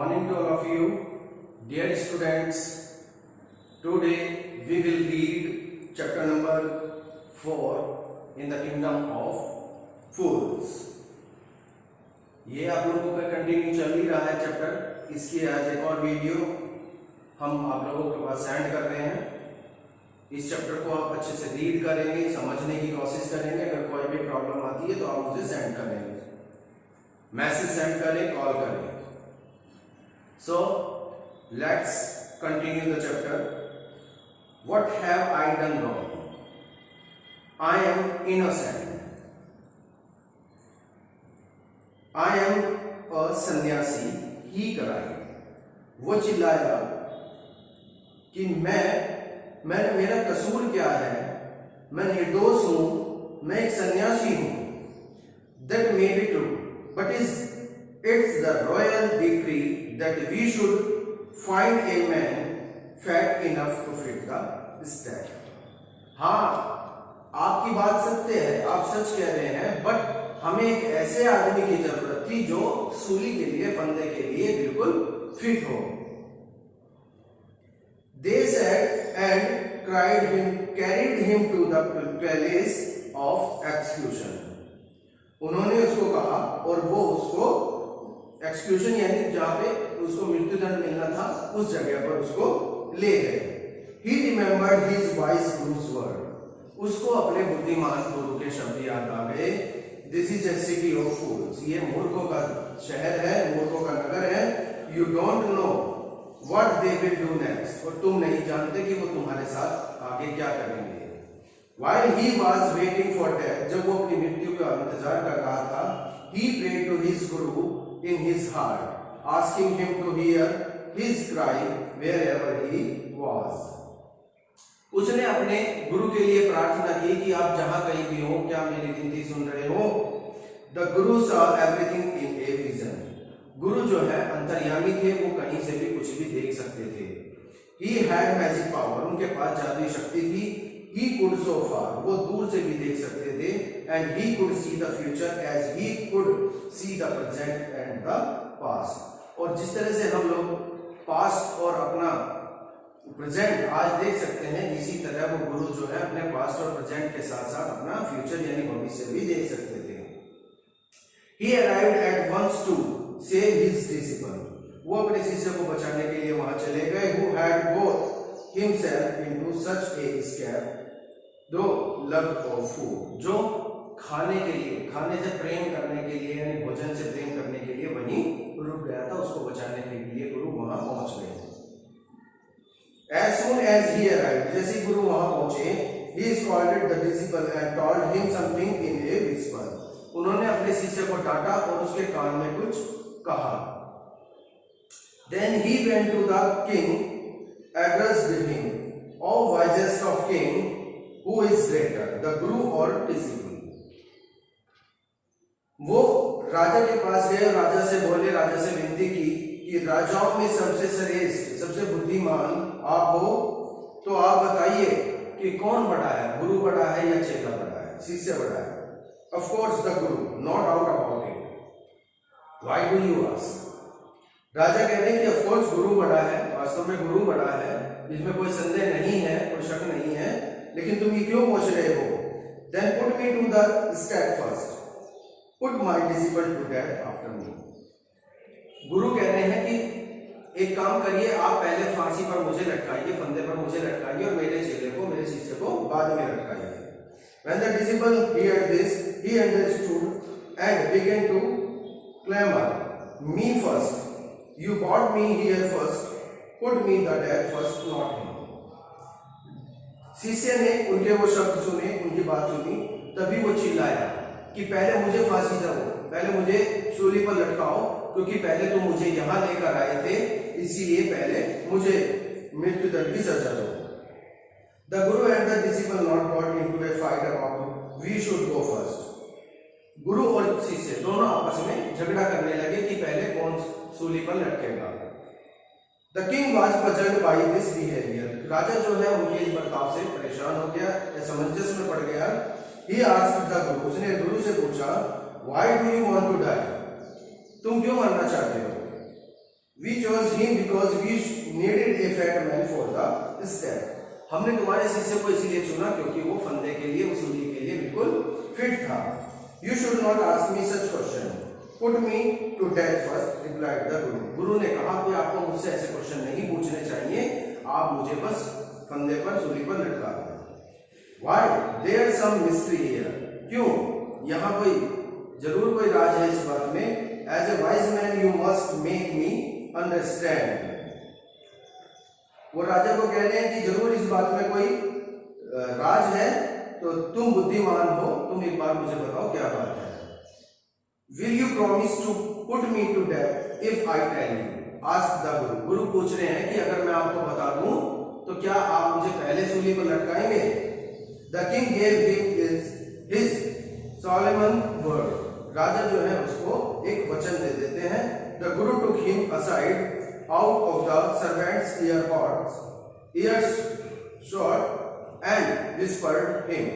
Morning to all of you, dear students. Today we will read chapter number 4 in the kingdom of fools. ये आप लोगों का continue चल ही रहा है चैप्टर. इसकी आज एक और वीडियो हम आप लोगों के पास सेंड कर रहे हैं. इस चैप्टर को आप अच्छे से रीड करेंगे, समझने की कोशिश करेंगे. अगर कोई भी प्रॉब्लम आती है तो आप मुझे सेंड करेंगे, मैसेज सेंड करें, कॉल करें. So let's continue the chapter. What have I done wrong? I am innocent. I am a sannyasi. He cried. वो चिल्लाया कि मैंने मेरा कसूर क्या है? मैं निर्दोष हूं, मैं एक सन्यासी हूं. That may be true, but it's the royal decree that we should find a man fat enough to fit the stack. हाँ, आपकी बात सत्य है, आप सच कह रहे हैं, बट हमें एक ऐसे आदमी की जरूरत थी जो सूली के लिए, फंदे के लिए बिल्कुल फिट हो. They said and carried him to the palace of execution. उन्होंने उसको कहा और वो उसको एक्सक्यूशन यानी जहां पे उसको मृत्युदंड मिलना था उस जगह पर उसको ले गए. He remembered his wise guru's word. उसको अपने बुद्धिमान गुरु के शब्द याद आ गए. This is a city of fools. ये मूर्खों का शहर है, मूर्खों का नगर है. You don't know what they will do next. और तुम नहीं जानते कि वो तुम्हारे साथ आगे क्या करेंगे. While he was waiting for death, जब वो अपनी मृत्यु का इंतजार कर रहा था, he prayed to his guru in his heart, asking him to hear his cry wherever he was. उसने अपने गुरु के लिए प्रार्थना की कि आप जहां कहीं भी हो, क्या मेरी विनती सुन रहे हो. The guru saw everything in a vision. गुरु जो है अंतर्यामी थे, वो कहीं से भी कुछ भी देख सकते थे. He had magic power. उनके पास जादुई शक्ति थी. He could so far. वो दूर से भी देख सकते थे. And he could see the future as he could see the present and the past. और जिस तरह से हम लोग पास्ट और अपना प्रेजेंट आज देख सकते हैं, इसी तरह वो गुरु जो है अपने पास्ट और प्रेजेंट के साथ साथ अपना फ्यूचर यानी भविष्य भी देख सकते थे. He arrived at once to save his disciple. वो अपने शिष्य को बचाने के लिए वहां चले गए. Who had got himself into such a scrape though love of food. जो खाने के लिए, खाने से प्रेम करने के लिए यानी भोजन से प्रेम करने के लिए वहीं रुक गया था. उसको बचाने के लिए गुरु वहां पहुंच गए. As soon as he arrived, जैसे गुरु वहां पहुंचे, he scolded the disciple and told him something in a whisper. उन्होंने अपने शिष्य को डांटा और उसके कान में कुछ कहा. Then he went to the king, addressed him, O wisest of king, who is greater, the guru or disciple? वो राजा के पास गए और राजा से बोले, राजा से विनती की कि राजाओं में सबसे श्रेष्ठ, सबसे बुद्धिमान आप हो, तो आप बताइए कि कौन बड़ा है, गुरु बड़ा है या चेला बड़ा है, शिष्य बड़ा है. Of course the guru, no doubt about it. Why do you ask? राजा कहते हैं कि of course गुरु बड़ा है, वास्तव में गुरु बड़ा है, इसमें कोई संदेह नहीं है, कोई शक नहीं है, लेकिन तुम ये क्यों पूछ रहे हो? Then put me to the stake first. Put my disciple to death after me. गुरु कह रहे हैं कि एक काम करिए, आप पहले फांसी पर मुझे लटकाइए, फंदे पर मुझे लटकाइए और मेरे चेले को, मेरे शिष्य को बाद में लटकाइए. When the disciple heard this, he understood and began to clamor, me first. You brought me here first. Put me the death first, not him. शिष्य ने उनके वो शब्द सुने, उनकी बात सुनी, तभी वो चिल्लाया कि पहले मुझे फांसी दो, पहले मुझे सूली पर लटकाओ, क्योंकि पहले तो मुझे यहां लेकर आए थे, इसीलिए पहले मुझे मृत्युदंड की सजा दो. The guru and the disciple not got into a fight about we should go first. गुरु और शिष्य दोनों आपस में झगड़ा करने लगे कि पहले कौन सूली पर लटकेगा. The king was puzzled by this behavior. राजा जो है उनके इस बर्ताव से परेशान हो गया, असमंजस में पड़ गया. He asked the guru. उसने गुरु से पूछा, Why do you want to die? तुम क्यों मरना चाहते हो? We chose him because we needed a fat man for the step. हमने तुम्हारे शिष्य को इसीलिए चुना क्योंकि वो फंदे के लिए, वसूली के लिए बिल्कुल फिट था. You should not ask me such question. Put me to death first, replied the Guru. गुरु ने कहा कि आपको मुझसे ऐसे क्वेश्चन नहीं पूछने चाहिए, आप मुझे बस फंदे पर, सूली पर लटका दो. Why? There's some mystery here. क्यों? यहाँ कोई जरूर कोई राज है इस बात में. As a wise man, you must make me understand. वो राजा को कह रहे हैं कि जरूर इस बात में कोई राज है, तो तुम बुद्धिमान हो, तुम एक बार मुझे बताओ क्या बात है. Will you promise to put me to death if I tell you? Ask the Guru. गुरु पूछ रहे हैं कि अगर मैं आपको बता दूं तो क्या आप मुझे पहले सूली पर लटकाएंगे? The king gave him his solemn word. राजा जो है उसको एक वचन दे देते हैं. The Guru took him aside out of the servants' ears short and whispered him.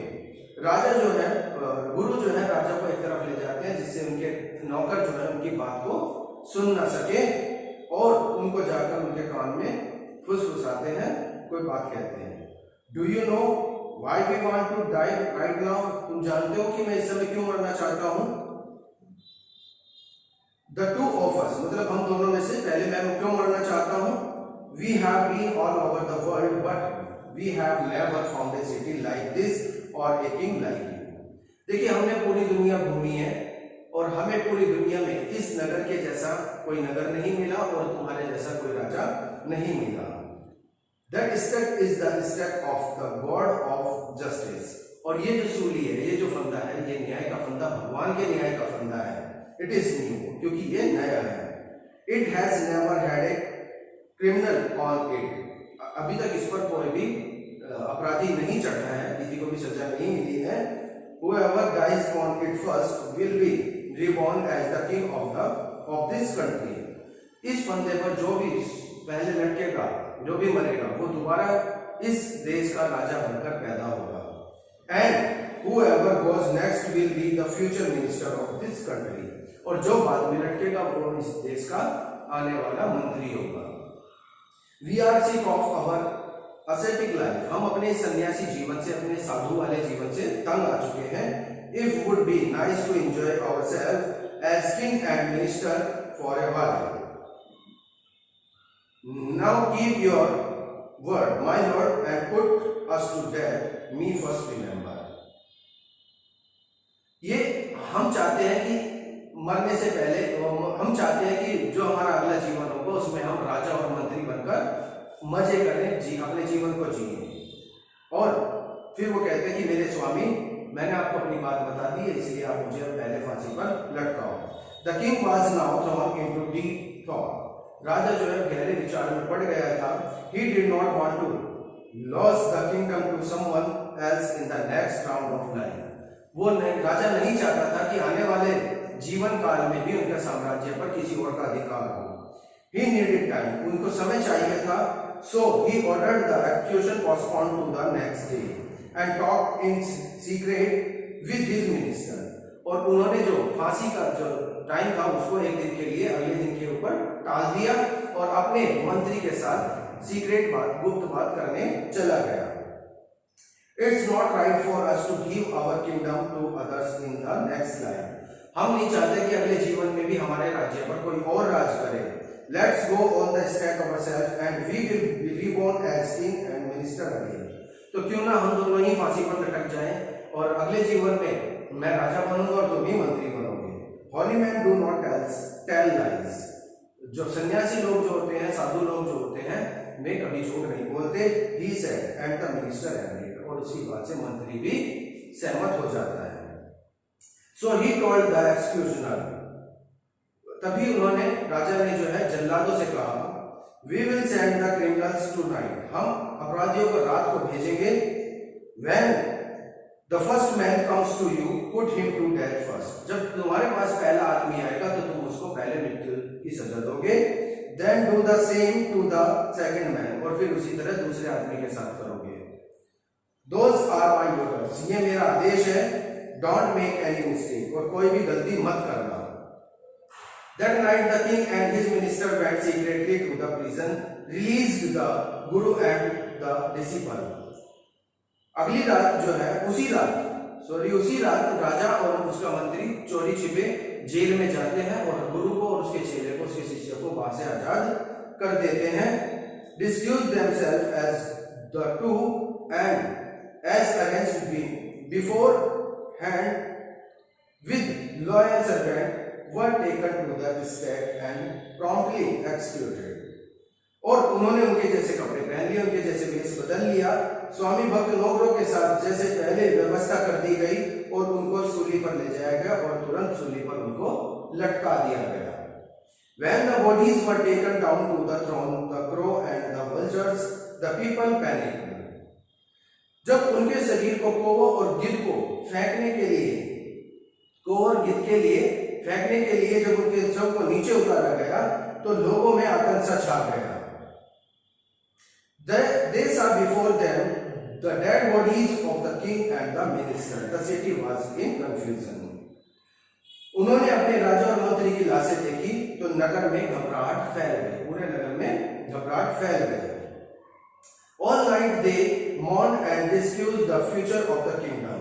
राजा जो है, गुरु जो है राजा को एक तरफ ले जाते हैं जिससे उनके नौकर जो है उनकी बात को सुन ना सके और उनको जाकर उनके कान में फुसफुसाते हैं, कोई बात कहते हैं. Do you know why we want to die right now? तुम जानते हो कि मैं इस समय क्यों मरना चाहता हूं? The two of us, मतलब हम दोनों में से पहले मैं क्यों मरना चाहता हूं? We have been all over the world, but we have never found a city like this or a king like you. देखिए हमने पूरी दुनिया घूमी है और हमें पूरी दुनिया में इस नगर के जैसा कोई नगर नहीं मिला और तुम्हारे जैसा कोई राजा नहीं मिला. That step is the step of the God of justice. और ये जो सूली है, ये जो फंदा है, ये न्याय का फंदा, भगवान के न्याय का फंदा है. It is new, क्योंकि ये नया है. It has never had a criminal on it. अभी तक इस पर कोई भी अपराधी नहीं चढ़ा है, किसी को भी सजा नहीं मिली है. Whoever dies on it first will be reborn as the king of this country. इस फंदे पर जो भी पहले लटकेगा, जो भी मरेगा, वो दोबारा इस देश का राजा बनकर पैदा होगा. And whoever goes next will be the future minister of this country. और जो बाद में लटकेगा वो इस देश का आने वाला मंत्री होगा. We are sick of our ascetic life. हम अपने सन्यासी जीवन से, अपने साधु वाले जीवन से तंग आ चुके हैं. It would be nice to enjoy ourselves as king and minister for a while. Now keep your word, my lord, and put us to death. Me first remember. ये हम चाहते हैं कि मरने से पहले हम चाहते हैं कि जो हमारा अगला जीवन होगा उसमें हम राजा और मंत्री बनकर मजे करें, अपने जीवन को जिए. और फिर वो कहते हैं कि मेरे स्वामी, मैंने आपको अपनी बात बता दी है, इसलिए आप मुझे पहले फांसी पर लटकाओ. The king was now thrown into deep thought. राजा जो है गहरे विचार में पड़ गया था. He did not want to lose the kingdom to someone else in the next round of life. वो राजा नहीं चाहता था कि आने वाले जीवन काल में भी उनका साम्राज्य पर किसी और का अधिकार हो. He needed time. उनको समय चाहिए था. So he ordered the execution postponed to the next day and talked in secret with his minister. और उन्होंने जो फांसी का जो टाइम था उसको एक दिन के लिए अगले दिन के ऊपर टाल दिया और अपने मंत्री के साथ सीक्रेट बात, गुप्त बात करने चला गया. It's not right for us to give our kingdom to others in the next life. हम नहीं चाहते कि अगले जीवन में भी हमारे राज्य पर कोई और राज करे. Let's go on the step ourselves and we will be reborn as king and minister again. तो क्यों ना हम दोनों ही फांसी पर लटक जाएं और अगले जीवन में मैं राजा बनूंगा और तुम ही मंत्री बनोगे. Holy men do not tell lies. जो सन्यासी लोग जो होते हैं, साधु लोग जो होते हैं, वे कभी झूठ नहीं बोलते. He said and the minister agreed. और उसी बात से मंत्री भी सहमत हो जाता है. So he told the executioner. तभी उन्होंने, राजा ने जो है जल्लादों से कहा, We will send the criminals tonight. हम अपराधियों को रात को भेजेंगे. When the first man comes to you, put him to death first. जब तुम्हारे पास पहला आदमी आएगा तो तुम उसको पहले मृत्यु की सजा दोगे. Then do the same to the second man. और फिर उसी तरह दूसरे आदमी के साथ करोगे. Those are my orders. ये मेरा आदेश है. Don't make any mistake. और कोई भी गलती मत करना. That night the king and his minister went secretly to the prison, released the guru and the disciple. अगली रात जो है उसी रात राजा और उसका मंत्री चोरी छिपे जेल में जाते हैं और गुरु को और उसके चेले को, उसके शिष्य को वहां से आजाद कर देते हैं. Disguised themselves as the two and as arranged beforehand with loyal servant were taken to the estate and promptly executed. और उन्होंने उनके जैसे कपड़े पहन लिए, उनके जैसे वेश बदल लिया, स्वामी भक्त नौकरों के साथ जैसे पहले व्यवस्था कर दी गई और उनको सूली पर ले जाया गया और तुरंत सूली पर उनको लटका दिया गया. When the bodies were taken down to the throne, the crow and the vultures, the people panicked. जब उनके शरीर को कौवों और गिद्ध को फेंकने के लिए जब उनके शव को नीचे उतारा गया तो लोगों में आतंक सा छा गया. They saw before them the dead bodies of the king and the minister. The city was in confusion. उन्होंने अपने राजा और मंत्री की लाशें देखी तो नगर में घबराहट फैल गई, पूरे नगर में घबराहट फैल गई. All night they mourned and discussed the future of the kingdom.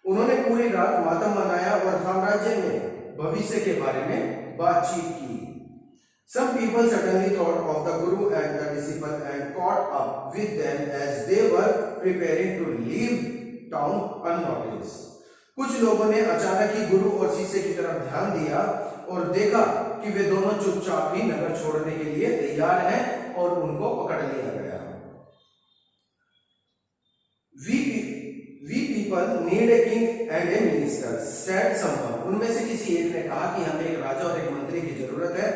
उन्होंने पूरी रात मातम मनाया और साम्राज्य में भविष्य के बारे में बातचीत की. Some people suddenly thought of the guru and the disciple and caught up with them as they were preparing to leave town unnoticed. कुछ लोगों ने अचानक ही गुरु और शिष्य की तरफ ध्यान दिया और देखा कि वे दोनों चुपचाप ही नगर छोड़ने के लिए तैयार हैं और उनको पकड़ लिया गया. We people need a king and a minister, said someone. उनमें से किसी एक ने कहा कि हमें एक राजा और एक मंत्री की जरूरत है.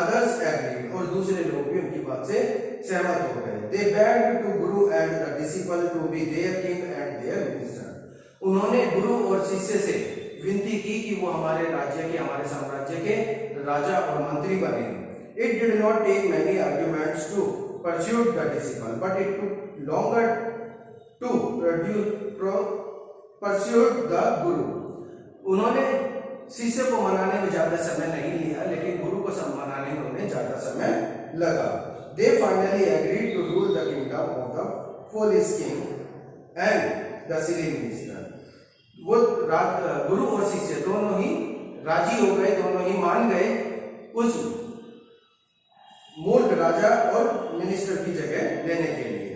Others agreed और दूसरे लोग भी उनकी बात से सहमत हो गए. They begged to Guru and the disciple to be their king and their minister. उन्होंने गुरु और शिष्य से विनती की कि वो हमारे साम्राज्य के राजा और मंत्री बने. It did not take many arguments to pursue the disciple, but it took longer to pursue the guru. उन्होंने शिष्य को मनाने में ज्यादा समय नहीं लिया, लेकिन गुरु को मनाने में उन्हें ज्यादा समय लगा. They finally agreed to rule the kingdom of the foolish king and the silly minister. वो गुरु और शिष्य दोनों ही राजी हो गए, दोनों ही मान गए उस मूर्ख राजा और मिनिस्टर की जगह लेने के लिए.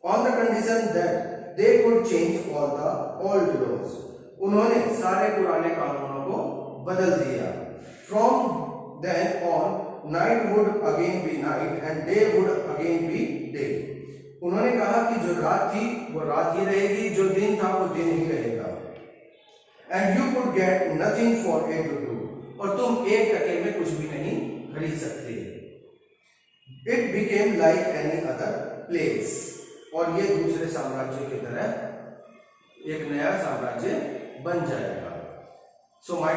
On the condition that they could change all the old laws. उन्होंने सारे पुराने कानूनों को बदल दिया. From then on, night would again be night and day would again be day. उन्होंने कहा कि जो रात थी वो रात ही रहेगी, जो दिन था वो दिन ही रहेगा. And you could get nothing for it to do. और तुम 1 टके में कुछ भी नहीं खरीद सकते. It became like any other place. और ये दूसरे साम्राज्य की तरह एक नया साम्राज्य बन जाएगा. So my